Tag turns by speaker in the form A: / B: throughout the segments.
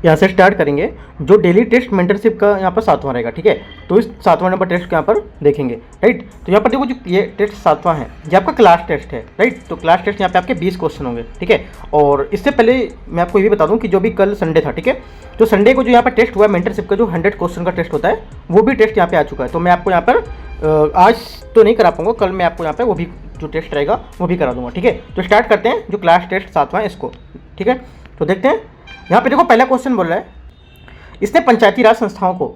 A: यहाँ से स्टार्ट करेंगे। जो डेली टेस्ट मेंटरशिप का यहाँ पर 7वां रहेगा, ठीक है। तो इस 7वां नंबर टेस्ट को यहाँ पर देखेंगे, राइट। तो यहाँ पर देखो जो ये टेस्ट 7वां है ये आपका क्लास टेस्ट है, राइट। तो क्लास टेस्ट यहाँ पे आपके 20 क्वेश्चन होंगे, ठीक है। और इससे पहले मैं आपको ये भी बता दूँ कि जो भी कल संडे था, ठीक है, तो संडे को जो यहाँ पर टेस्ट हुआ मेंटरशिप का जो 100 क्वेश्चन का टेस्ट होता है वो भी टेस्ट यहाँ पे आ चुका है। तो मैं आपको यहाँ पर आज तो नहीं करा पाऊँगा, कल मैं आपको यहाँ पर वो भी जो टेस्ट रहेगा वो भी करा दूंगा, ठीक है। तो स्टार्ट करते हैं जो क्लास टेस्ट 7वां इसको, ठीक है। तो देखते हैं यहाँ पे देखो पहला क्वेश्चन बोल रहा है इसने पंचायती राज संस्थाओं को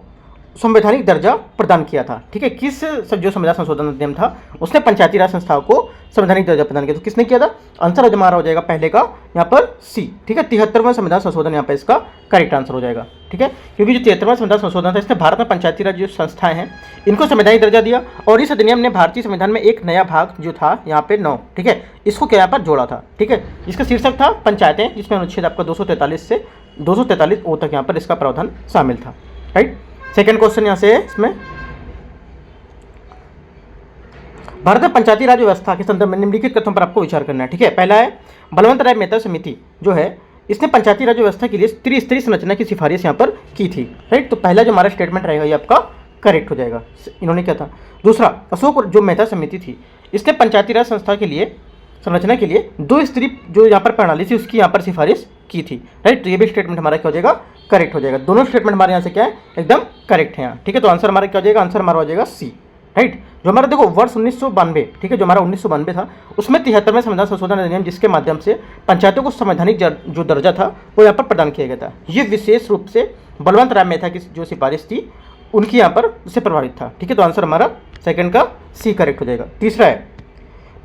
A: संवैधानिक दर्जा प्रदान किया था, ठीक है। किस जो संविधान संशोधन अधिनियम था उसने पंचायती राज संस्थाओं को संवैधानिक दर्जा प्रदान किया, तो किसने किया था? आंसर हमारा हो जाएगा पहले का यहाँ पर सी, ठीक है। 73वां संविधान संशोधन यहाँ पर इसका करेक्ट आंसर हो जाएगा, ठीक है। क्योंकि जो 73वां संविधान संशोधन था इसने भारत में पंचायती राज जो संस्थाएं हैं इनको संवैधानिक दर्जा दिया, और इस अधिनियम ने भारतीय संविधान में एक नया भाग जो था यहाँ पे 9, ठीक है, इसको क्या यहाँ पर जोड़ा था, ठीक है। इसका शीर्षक था पंचायतें, जिसमें अनुच्छेद आपका 243 से 243 ओ तक यहाँ पर इसका प्रावधान शामिल था, राइट। सेकेंड क्वेश्चन यहाँ से है इसमें भारत में पंचायती राज व्यवस्था के संदर्भ में निम्नलिखित कथनों पर आपको विचार करना है, ठीक है। पहला है बलवंत राय मेहता समिति जो है इसने पंचायती राज व्यवस्था के लिए त्रिस्तरीय संरचना की सिफारिश यहाँ पर की थी, राइट। तो पहला जो हमारा स्टेटमेंट रहेगा ये आपका करेक्ट हो जाएगा, इन्होंने क्या था। दूसरा, अशोक जो मेहता समिति थी इसने पंचायती राज संस्था के लिए संरचना के लिए 2 स्तरीय जो यहाँ पर प्रणाली थी उसकी यहाँ पर सिफारिश की थी, राइट। तो ये भी स्टेटमेंट हमारा क्या हो जाएगा? करेक्ट हो जाएगा। दोनों स्टेटमेंट हमारे यहाँ से क्या है? एकदम करेक्ट है यहाँ, ठीक है। तो आंसर हमारा क्या हो जाएगा? आंसर हमारा हो जाएगा सी, राइट। जो हमारा देखो वर्ष 1992, ठीक है, जो हमारा 1992 था उसमें 73वें संविधान संशोधन अधिनियम जिसके माध्यम से पंचायतों को संवैधानिक जो दर्जा था वो यहाँ पर प्रदान किया गया था। ये विशेष रूप से बलवंत राय मेहता की जो सिफारिश थी उनकी यहाँ पर उससे प्रभावित था, ठीक है। तो आंसर हमारा सेकंड का सी करेक्ट हो जाएगा। तीसरा है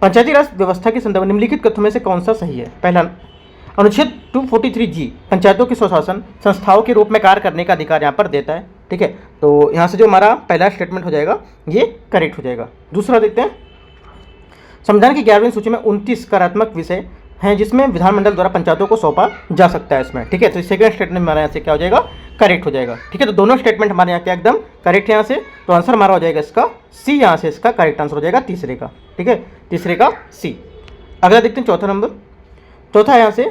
A: पंचायती राज व्यवस्था के संदर्भ में निम्नलिखित कथनों में से कौन सा सही है? पहला, अनुच्छेद 243G पंचायतों की स्वशासन संस्थाओं के रूप में कार्य करने का अधिकार यहाँ पर देता है, ठीक है। तो यहाँ से जो हमारा पहला स्टेटमेंट हो जाएगा ये करेक्ट हो जाएगा। दूसरा देखते हैं, संविधान की 11वीं सूची में 29 कार्यात्मक विषय हैं जिसमें विधानमंडल द्वारा पंचायतों को सौंपा जा सकता है इसमें, ठीक है। तो सेकंड स्टेटमेंट हमारे यहाँ से क्या हो जाएगा? करेक्ट हो जाएगा, ठीक है। तो दोनों स्टेटमेंट हमारे यहाँ क्या एकदम करेक्ट है यहाँ से। तो आंसर हमारा हो जाएगा इसका सी, यहाँ से इसका करेक्ट आंसर हो जाएगा तीसरे का, ठीक है, तीसरे का सी। अगला देखते हैं चौथा नंबर। चौथा यहाँ से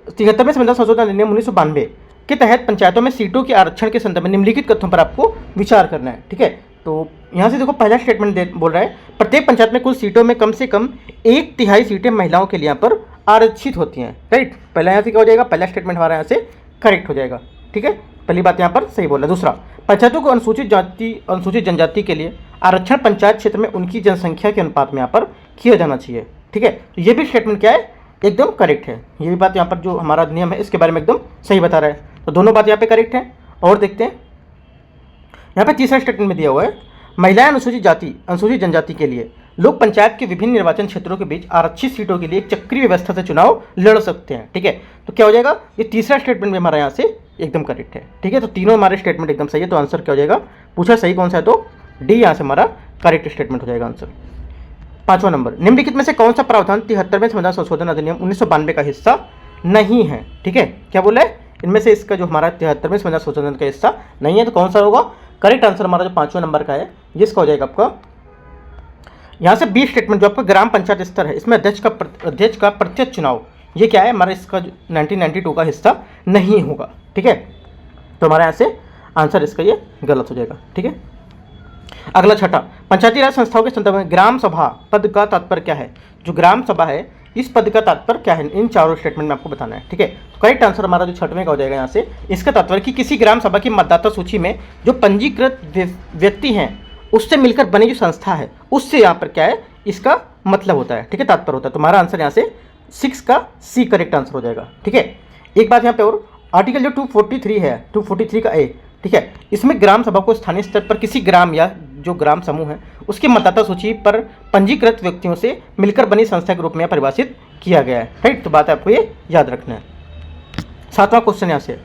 A: 73वें संविधान संशोधन अधिनियम 1992 के तहत पंचायतों में सीटों के आरक्षण के संदर्भ में निम्नलिखित कथनों पर आपको विचार करना है, ठीक है। तो यहाँ से देखो पहला स्टेटमेंट बोल रहा है प्रत्येक पंचायत में कुल सीटों में कम से कम 1/3 सीटें महिलाओं के लिए यहाँ पर आरक्षित होती हैं, राइट। पहला यहाँ से क्या हो जाएगा? पहला स्टेटमेंट हमारा यहाँ से करेक्ट हो जाएगा, ठीक है। पहली बात यहाँ पर सही बोला। दूसरा, पंचायतों को अनुसूचित जनजाति के लिए आरक्षण पंचायत क्षेत्र में उनकी जनसंख्या के अनुपात में यहाँ पर किया जाना चाहिए, ठीक है। तो ये भी स्टेटमेंट क्या है? एकदम करेक्ट है। ये भी बात यहाँ पर जो हमारा नियम है इसके बारे में एकदम सही बता रहा है। तो दोनों बात यहाँ पे करेक्ट है। और देखते हैं यहाँ पे तीसरा स्टेटमेंट में दिया हुआ है महिलाएं अनुसूचित जनजाति के लिए लोक पंचायत के विभिन्न निर्वाचन क्षेत्रों के बीच आरक्षित सीटों के लिए एक चक्रीय व्यवस्था से चुनाव लड़ सकते हैं, ठीक है। तो क्या हो जाएगा? ये तीसरा स्टेटमेंट भी हमारा यहाँ से एकदम करेक्ट है, ठीक है। तो तीनों हमारे स्टेटमेंट एकदम सही है। तो आंसर क्या हो जाएगा? पूछा सही कौन सा है तो डी यहाँ से हमारा करेक्ट स्टेटमेंट हो जाएगा आंसर। पांचवा नंबर, निम्नलिखित में से कौन सा प्रावधान 73वें संविधान संशोधन अधिनियम 1992 का हिस्सा नहीं है, ठीक है। क्या बोला है? इनमें से इसका जो हमारा 73वें संविधान संशोधन का हिस्सा नहीं है, तो कौन सा होगा? करेक्ट आंसर हमारा जो 5वें नंबर का है ये इसका हो जाएगा आपका यहाँ से बी स्टेटमेंट जो आपका ग्राम पंचायत स्तर है इसमें अध्यक्ष का प्रत्यक्ष चुनाव, ये क्या है? हमारा इसका 1992 का हिस्सा नहीं होगा, ठीक है। तो हमारे यहाँ से आंसर इसका ये गलत हो जाएगा, ठीक है। अगला छठा, पंचायती राज संस्थाओं के संदर्भ में ग्राम सभा पद का तात्पर्य क्या है? जो ग्राम सभा है इस पद का तात्पर्य क्या है? इन चारों स्टेटमेंट में आपको बताना है, ठीक है। तो करेक्ट आंसर हमारा जो छठवें का हो जाएगा यहाँ से, इसका तात्पर्य कि किसी ग्राम सभा की मतदाता सूची में जो पंजीकृत व्यक्ति हैं उससे मिलकर बनी जो संस्था है उससे यहाँ पर क्या है इसका मतलब होता है, ठीक है, तात्पर्य होता है। तो हमारा आंसर यहाँ से 6 का सी करेक्ट आंसर हो जाएगा, ठीक है। एक बात यहाँ पे और, आर्टिकल जो 243 है 243 का ए, ठीक है, इसमें ग्राम सभा को स्थानीय स्तर पर किसी ग्राम या जो ग्राम समूह है उसके मतदाता सूची पर पंजीकृत व्यक्तियों से मिलकर बनी संस्था के रूप में परिभाषित किया गया है, राइट। तो बात आपको ये याद रखना है। 7वां क्वेश्चन यहाँ से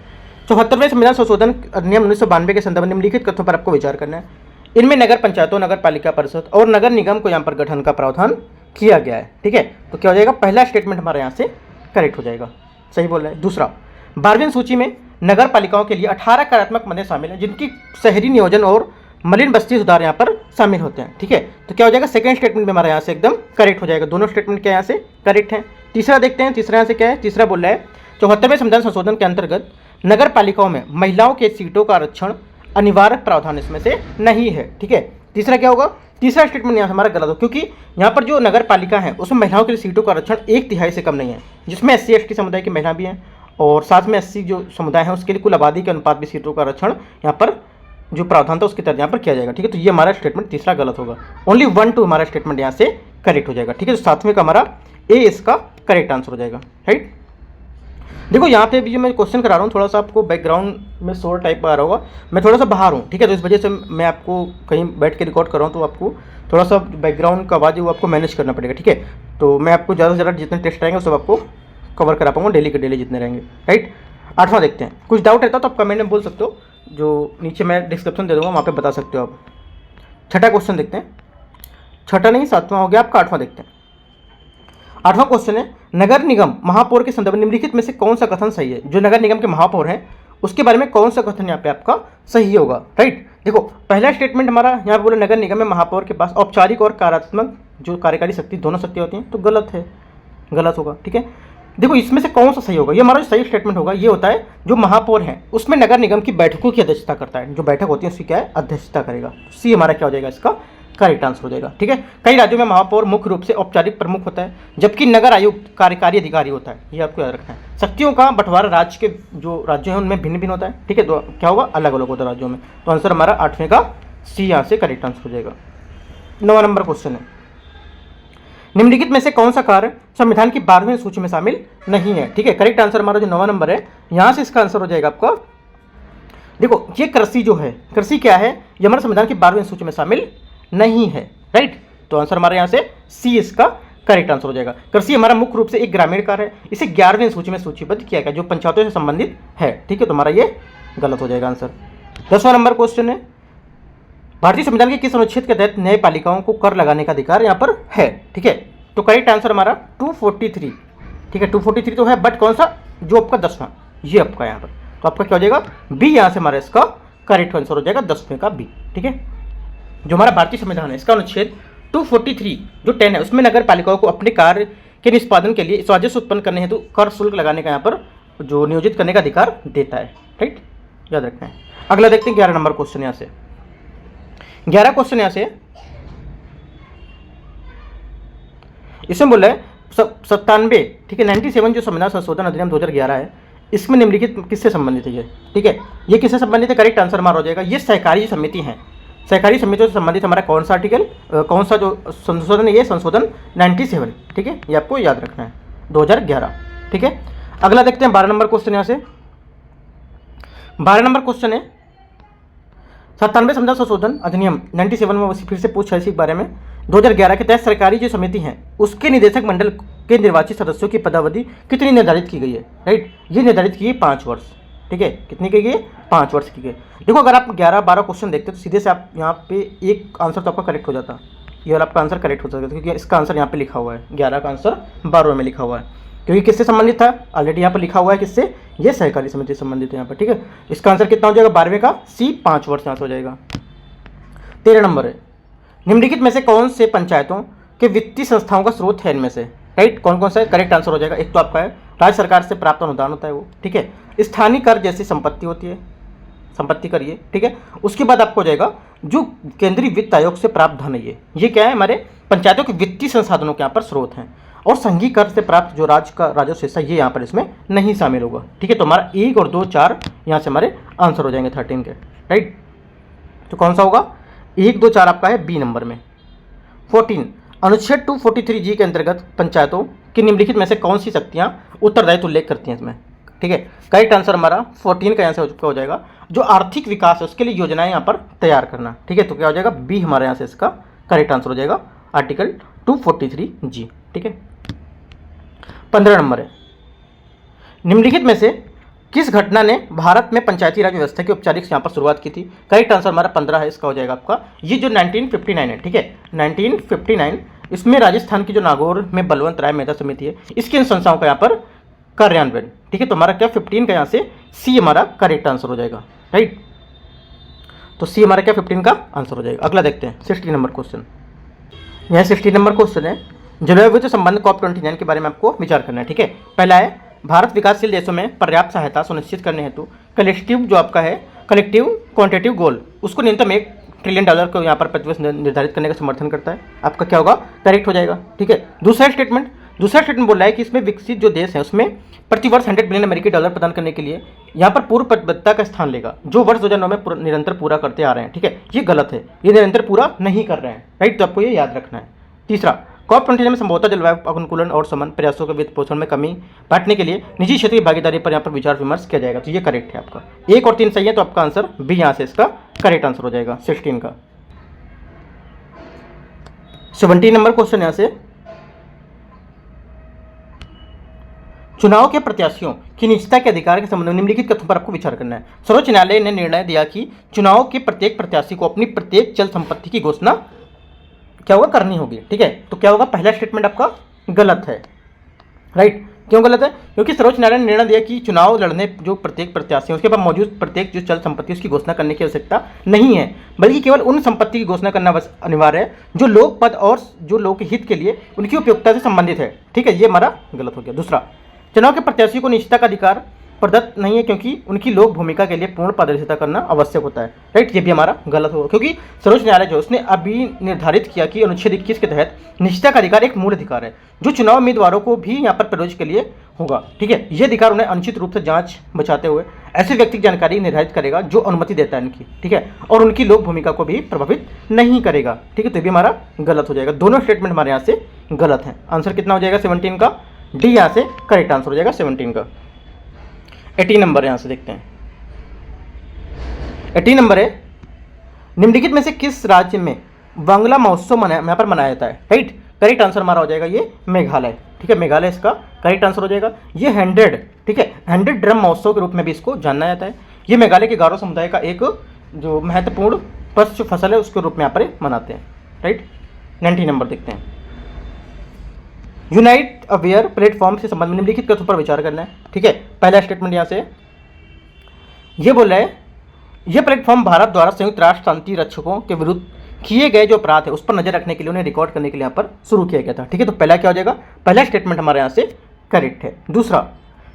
A: 74वें संविधान संशोधन अधिनियम 1992 के संदर्भ में निम्नलिखित कथनों पर आपको विचार करना है। इनमें नगर पंचायतों, नगर पालिका परिषद और नगर निगम को यहाँ पर गठन का प्रावधान किया गया है, ठीक है। तो क्या हो जाएगा? पहला स्टेटमेंट हमारे यहाँ से करेक्ट हो जाएगा, सही बोल रहा है। दूसरा, 12वीं सूची में नगर पालिकाओं के लिए 18 कार्यात्मक मदें शामिल हैं जिनकी शहरी नियोजन और मलिन बस्ती सुधार यहाँ पर शामिल होते हैं, ठीक है। तो क्या हो जाएगा? सेकंड स्टेटमेंट में हमारे यहाँ से एकदम करेक्ट हो जाएगा। दोनों स्टेटमेंट क्या यहाँ से करेक्ट है। तीसरा देखते हैं, तीसरा यहाँ से क्या है? तीसरा बोल रहा है 74वें संविधान संशोधन के अंतर्गत नगर पालिकाओं में महिलाओं के सीटों का आरक्षण अनिवार्य प्रावधान इसमें से नहीं है। ठीक है, तीसरा क्या होगा, तीसरा स्टेटमेंट यहाँ से हमारा गलत हो, क्योंकि यहाँ पर जो नगर पालिका है उसमें महिलाओं के लिए सीटों का आरक्षण 1/3 से कम नहीं है, जिसमें SC ST समुदाय की महिला भी हैं और साथ में SC जो समुदाय है उसके लिए कुल आबादी के अनुपात भी सीटों का आरक्षण यहाँ पर जो प्रावधान था उसके तहत यहाँ पर किया जाएगा। ठीक है, तो ये हमारा स्टेटमेंट तीसरा गलत होगा। ओनली 1 2 हमारा स्टेटमेंट यहाँ से करेक्ट हो जाएगा। ठीक है, तो सातवें का हमारा ए इसका करेक्ट आंसर हो जाएगा। राइट, देखो यहाँ पे भी जो मैं क्वेश्चन करा रहा हूँ थोड़ा सा आपको बैकग्राउंड में शोर टाइप आ रहा होगा, मैं थोड़ा सा बाहर हूँ। ठीक है, तो इस वजह से मैं आपको कहीं बैठ के रिकॉर्ड कर रहा हूँ, तो आपको थोड़ा सा बैकग्राउंड का आवाज़ है वो आपको मैनेज करना पड़ेगा। ठीक है, तो मैं आपको ज़्यादा से ज़्यादा जितने टेस्ट रहेंगे सब आपको कवर करा पाऊँगा, डेली के डेली जितने रहेंगे। राइट, 8वां देखते हैं। कुछ डाउट रहता तो आप कमेंट में बोल सकते हो, जो नीचे मैं डिस्क्रिप्शन दे दूँगा वहाँ पर बता सकते हो आप। 6ठा क्वेश्चन देखते हैं, 6ठा नहीं 7वां हो गया आपका, 8वां देखते हैं। 8वां क्वेश्चन है, नगर निगम महापौर के संदर्भ में निम्नलिखित में से कौन सा कथन सही है। जो नगर निगम के महापौर हैं उसके बारे में कौन सा कथन यहाँ पे आपका सही होगा। राइट, देखो पहला स्टेटमेंट हमारा यहाँ पे बोला नगर निगम में महापौर के पास औपचारिक और कार्यात्मक जो कार्यकारी शक्ति दोनों शक्ति होती हैं, तो गलत है, गलत होगा। ठीक है, देखो इसमें से कौन सा सही होगा, ये हमारा जो सही स्टेटमेंट होगा ये होता है जो महापौर है उसमें नगर निगम की बैठकों की अध्यक्षता करता है, जो बैठक होती है उसकी क्या है अध्यक्षता करेगा। सी हमारा क्या हो जाएगा इसका करेक्ट आंसर हो जाएगा। ठीक है, कई राज्यों में महापौर मुख्य रूप से औपचारिक प्रमुख होता है जबकि नगर आयुक्त कार्यकारी अधिकारी होता है, ये आपको याद रखना है। शक्तियों का बंटवारा राज्य के जो राज्य हैं उनमें भिन्न भिन्न होता है। ठीक है, तो क्या होगा अलग अलग होता है राज्यों में, तो आंसर हमारा 8वें का सी यहाँ से करेक्ट आंसर हो जाएगा। 9वां नंबर क्वेश्चन है, निम्नलिखित में से कौन सा कार्य संविधान की 12वीं सूची में शामिल नहीं है। ठीक है, करेक्ट आंसर हमारा जो 9वां नंबर है यहाँ से इसका आंसर हो जाएगा आपका, देखो ये कृषि जो है, कृषि क्या है ये हमारे संविधान की 12वीं सूची में शामिल नहीं है। राइट, तो आंसर हमारे यहाँ से सी इसका करेक्ट आंसर हो जाएगा। कृषि हमारा मुख्य रूप से एक ग्रामीण कार्य है, इसे 11वीं सूची में सूचीबद्ध किया गया जो पंचायतों से संबंधित है। ठीक है, तो हमारा ये गलत हो जाएगा आंसर। 10वां नंबर क्वेश्चन है, भारतीय संविधान के किस अनुच्छेद के तहत न्यायपालिकाओं को कर लगाने का अधिकार यहाँ पर है। ठीक है, तो करेक्ट आंसर हमारा 243। ठीक है, 243 तो है, बट कौन सा जो आपका 10वां ये आपका यहाँ पर, तो आपका क्या हो जाएगा बी, यहाँ से हमारा इसका करेक्ट आंसर हो जाएगा 10वें का बी। ठीक है, जो हमारा भारतीय संविधान है इसका अनुच्छेद 243 जो 10 है उसमें नगर पालिकाओं को अपने कार्य के निष्पादन के लिए राजस्व उत्पन्न करने हेतु कर शुल्क लगाने का यहाँ पर जो नियोजित करने का अधिकार देता है। राइट, याद रखना है। अगला देखते हैं 11 नंबर क्वेश्चन यहाँ से। 11 क्वेश्चन यहाँ से इसमें बोला है 97, ठीक है 97 जो संविधान संशोधन अधिनियम 2011 है इसमें निम्नलिखित किससे संबंधित है ये। ठीक है, ये किससे संबंधित है, करेक्ट आंसर हमारा हो जाएगा ये सहकारी समिति है। सहकारी समितियों से संबंधित हमारा कौन सा आर्टिकल कौन सा जो संशोधन है, ये संशोधन 97। ठीक है, ये आपको याद रखना है 2011। ठीक है, अगला देखते हैं 12 नंबर क्वेश्चन यहाँ से। 12 नंबर क्वेश्चन है 97 संविधान संशोधन अधिनियम 97 में फिर से पूछा इसी बारे में 2011 के तहत सरकारी जो समिति है उसके निदेशक मंडल के निर्वाचित सदस्यों की पदावधि कितनी निर्धारित की गई है। राइट, ये निर्धारित की गई 5 वर्ष। ठीक है, कितनी की गई 5 वर्ष की गई। देखो अगर आप 11-12 क्वेश्चन देखते तो सीधे से आप यहाँ पे एक आंसर तो आपका करेक्ट हो जाता, ये वाला आपका आंसर करेक्ट हो सकता है क्योंकि इसका आंसर यहाँ पे लिखा हुआ है 11 का आंसर 12 में लिखा हुआ है, क्योंकि किससे संबंधित था ऑलरेडी यहाँ पर लिखा हुआ है किससे, ये सहकारी समिति से संबंधित है यहाँ पर। ठीक है, इसका आंसर कितना हो जाएगा 12वें का सी 5 वर्ष यहाँ से हो जाएगा। 13 नंबर है, निम्नलिखित में से कौन से पंचायतों के वित्तीय संस्थाओं का स्रोत है इनमें से। राइट, कौन कौन सा है, करेक्ट आंसर हो जाएगा। एक तो आपका है राज्य सरकार से प्राप्त अनुदान होता है वो। ठीक है, स्थानीय कर जैसी संपत्ति होती है, संपत्ति कर ये। ठीक है, उसके बाद आपको हो जाएगा जो केंद्रीय वित्त आयोग से प्राप्त धन है ये क्या है हमारे पंचायतों के वित्तीय संसाधनों के यहाँ पर स्रोत हैं। और संघीय कर से प्राप्त जो राज्य का राजस्व हिस्सा ये यहाँ पर इसमें नहीं शामिल होगा। ठीक है, तो हमारा 1 और 2 4 यहाँ से हमारे आंसर हो जाएंगे 13 के। राइट, तो कौन सा होगा 1 2 4 आपका है बी नंबर में। 14 अनुच्छेद 243 जी के अंतर्गत पंचायतों की निम्नलिखित में से कौन सी शक्तियाँ उत्तरदायित्व उल्लेख करती हैं इसमें। ठीक है, करेक्ट आंसर हमारा 14 का यहाँ से हो जाएगा जो आर्थिक विकास है उसके लिए योजनाएं यहाँ पर तैयार करना। ठीक है, तो क्या हो जाएगा बी हमारे यहाँ से इसका करेक्ट आंसर हो जाएगा आर्टिकल 243 जी। ठीक है, 15 नंबर है, निम्नलिखित में से किस घटना ने भारत में पंचायती राज व्यवस्था की औपचारिक यहाँ पर शुरुआत की थी। करेक्ट आंसर हमारा 15 है, इसका हो जाएगा आपका ये जो 1959 है। ठीक है, 1959 इसमें राजस्थान की जो नागौर में बलवंत राय मेहता समिति है इसकी अनुशंसाओं का यहाँ पर कार्यान्वयन। ठीक है, तो हमारा क्या 15 का यहाँ से सी हमारा करेक्ट आंसर हो जाएगा। राइट, तो सी हमारा क्या 15 का आंसर हो जाएगा। अगला देखते हैं 60 नंबर क्वेश्चन। यह 60 नंबर क्वेश्चन है जलवायु से संबंध COP29 के बारे में आपको विचार करना है। ठीक है, पहला है भारत विकासशील देशों में पर्याप्त सहायता सुनिश्चित करने हेतु कलेक्टिव जो आपका है कलेक्टिव क्वांटिटेटिव गोल उसको न्यूनतम $1 ट्रिलियन को यहाँ पर प्रतिवर्ष निर्धारित करने का समर्थन करता है। आपका क्या होगा, करेक्ट हो जाएगा। ठीक है, दूसरा स्टेटमेंट बोल रहा है कि इसमें विकसित जो देश है उसमें प्रतिवर्ष $100 बिलियन प्रदान करने के लिए यहाँ पर पूर्व प्रतिबद्धता का स्थान लेगा, जो वर्ष 2009 में निरंतर पूरा करते आ रहे हैं। ठीक है, ये गलत है, ये निरंतर पूरा नहीं कर रहे हैं। राइट, तो आपको ये याद रखना है। तीसरा, COP29 में संभवतः जलवायु अनुकूलन और समान प्रयासों के वित्त पोषण में कमी बांटने के लिए निजी क्षेत्र की भागीदारी पर यहाँ पर विचार विमर्श किया जाएगा। तो ये करेक्ट है आपका। 1 और 3 सही है, तो आपका आंसर बी यहाँ से इसका करेक्ट आंसर हो जाएगा 16 का। 17 नंबर क्वेश्चन यहाँ से, चुनाव के प्रत्याशियों की निजता के अधिकार के संबंध में निम्नलिखित कथनों पर आपको विचार करना है। सर्वोच्च न्यायालय ने निर्णय दिया कि चुनाव के प्रत्येक प्रत्याशी को अपनी प्रत्येक चल संपत्ति की घोषणा क्या होगा, करनी होगी। ठीक है, तो क्या होगा, पहला स्टेटमेंट आपका गलत है। राइट, क्यों गलत है? क्योंकि सर्वोच्च न्यायालय ने निर्णय दिया कि चुनाव लड़ने जो प्रत्येक प्रत्याशी उसके पास मौजूद प्रत्येक जो चल संपत्ति उसकी घोषणा करने की आवश्यकता नहीं है, बल्कि केवल उन संपत्ति की घोषणा करना अनिवार्य है जो लोक पद और जो लोक हित के लिए उनकी उपयोगिता से संबंधित है। ठीक है, ये हमारा गलत हो गया। दूसरा, चुनाव के प्रत्याशी को निजता का अधिकार प्रदत्त नहीं है क्योंकि उनकी लोक भूमिका के लिए पूर्ण पारदर्शिता करना आवश्यक होता है। राइट, ये भी हमारा गलत होगा, क्योंकि सर्वोच्च न्यायालय जो उसने अभी निर्धारित किया कि अनुच्छेद 21 के तहत निजता का अधिकार एक मूल अधिकार है जो चुनाव उम्मीदवारों को भी यहाँ पर प्रयोज्य के लिए होगा। ठीक है, ये अधिकार उन्हें अनुचित रूप से जांच बचाते हुए ऐसे व्यक्ति की जानकारी निर्धारित करेगा जो अनुमति देता है इनकी। ठीक है, और उनकी लोक भूमिका को भी प्रभावित नहीं करेगा। ठीक है, तो ये भी हमारा गलत हो जाएगा। दोनों स्टेटमेंट हमारे यहाँ से गलत हैं। आंसर कितना हो जाएगा 17 का, डी यहाँ से करेक्ट आंसर हो जाएगा 17 का। 18 नंबर यहाँ से देखते हैं। 18 नंबर है, निम्नलिखित में से किस राज्य में बांग्ला महोत्सव यहाँ पर मनाया जाता है? राइट, करेक्ट आंसर हमारा हो जाएगा ये मेघालय। ठीक है, मेघालय इसका करेक्ट आंसर हो जाएगा। ये 100 ठीक है 100 ड्रम महोत्सव के रूप में भी इसको जाना जाता है। ये मेघालय के गारो समुदाय का एक जो महत्वपूर्ण पशु फसल है उसके रूप में यहाँ पर मनाते हैं। राइट, 19 नंबर देखते हैं। यूनाइट अवेयर प्लेटफॉर्म से संबंध में निम्नलिखित कथनों पर विचार करना है। ठीक है, पहला स्टेटमेंट यहाँ से ये बोल रहा है, यह प्लेटफॉर्म भारत द्वारा संयुक्त राष्ट्र शांति रक्षकों के विरुद्ध किए गए जो अपराध है उस पर नजर रखने के लिए उन्हें रिकॉर्ड करने के लिए यहाँ पर शुरू किया गया था। ठीक है, तो पहला क्या हो जाएगा, पहला स्टेटमेंट हमारे यहाँ से करेक्ट है। दूसरा,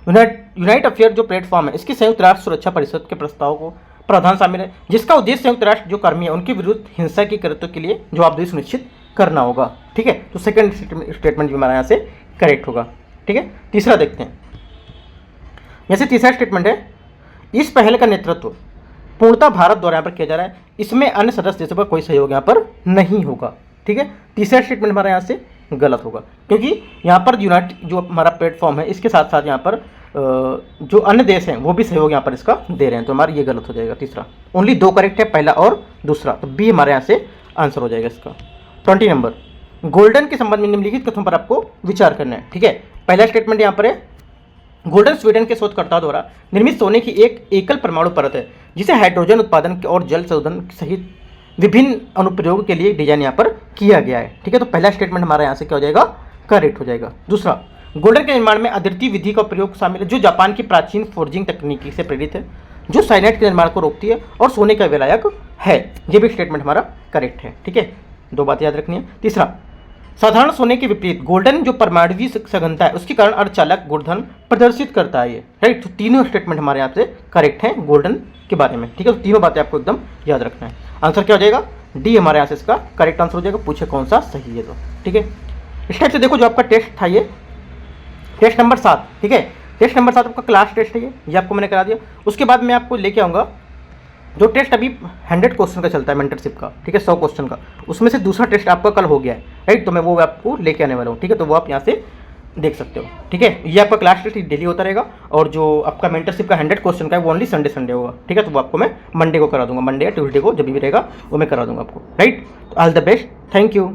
A: यूनाइट अफेयर जो प्लेटफॉर्म है इसकी संयुक्त राष्ट्र सुरक्षा परिषद के प्रस्ताव को प्रावधान शामिल है जिसका उद्देश्य संयुक्त राष्ट्र जो कर्मी है उनके विरुद्ध हिंसा की कृत्यों के लिए जवाबदेही सुनिश्चित करना होगा। ठीक है, तो सेकंड स्टेटमेंट भी हमारे यहाँ से करेक्ट होगा। ठीक है, तीसरा देखते हैं। जैसे तीसरा स्टेटमेंट है, इस पहल का नेतृत्व पूर्णतः भारत द्वारा यहाँ पर किया जा रहा है, इसमें अन्य सदस्य देशों का कोई सहयोग यहाँ पर नहीं होगा। ठीक है, तीसरा स्टेटमेंट हमारा यहाँ से गलत होगा क्योंकि यहाँ पर यूनाइट जो हमारा प्लेटफॉर्म है इसके साथ साथ यहाँ पर जो अन्य देश हैं वो भी सहयोग यहाँ पर इसका दे रहे हैं, तो हमारा ये गलत हो जाएगा। तीसरा, ओनली 2 करेक्ट है, पहला और दूसरा, तो बी हमारे यहाँ से आंसर हो जाएगा इसका। 20 नंबर, गोल्डन के संबंध में निम्नलिखित कथनों पर आपको विचार करना है। ठीक है, पहला स्टेटमेंट यहाँ पर है, गोल्डन स्वीडन के शोधकर्ताओं द्वारा निर्मित सोने की एक एकल परमाणु परत है जिसे हाइड्रोजन उत्पादन और जल शोधन सहित विभिन्न अनुप्रयोग के लिए डिजाइन यहाँ पर किया गया है। ठीक है, तो पहला स्टेटमेंट हमारा यहाँ से क्या हो जाएगा, करेक्ट हो जाएगा। दूसरा, गोल्डन के निर्माण में अद्वितीय विधि का प्रयोग शामिल है जो जापान की प्राचीन फोर्जिंग तकनीकी से प्रेरित है जो साइनाइड के निर्माण को रोकती है और सोने का विलायक है। ये भी स्टेटमेंट हमारा करेक्ट है। ठीक है, 2 बात याद रखनी है। तीसरा, साधारण सोने के विपरीत गोल्डन जो परमाणुवीय सघनता है उसके कारण अर्धचालक गुणधर्म प्रदर्शित करता है ये। राइट, तो तीनों स्टेटमेंट हमारे यहाँ से करेक्ट हैं गोल्डन के बारे में। ठीक है, तो तीनों बातें आपको एकदम याद रखना है। आंसर क्या हो जाएगा, डी हमारे यहाँ से इसका करेक्ट आंसर हो जाएगा। पूछे कौन सा सही है तो। ठीक है, इस टाइप से देखो जो आपका टेस्ट था ये टेस्ट नंबर 7। ठीक है, टेस्ट नंबर 7 आपका क्लास टेस्ट है ये आपको मैंने करा दिया। उसके बाद मैं आपको लेके आऊँगा जो टेस्ट अभी 100 क्वेश्चन का चलता है मेंटरशिप का। ठीक है, 100 क्वेश्चन का, उसमें से दूसरा टेस्ट आपका कल हो गया है। राइट, तो मैं वो आपको लेके आने वाला हूँ। ठीक है, तो वो आप यहाँ से देख सकते हो। ठीक है, ये आपका क्लास टेस्ट डेली होता रहेगा और जो आपका मेंटरशिप का 100 क्वेश्चन का है वो ओनली संडे होगा। ठीक है, तो वो आपको मैं मंडे को करा दूंगा, मंडे या ट्यूसडे को जब भी रहेगा वो मैं करा दूंगा आपको। राइट, तो all the best, thank you.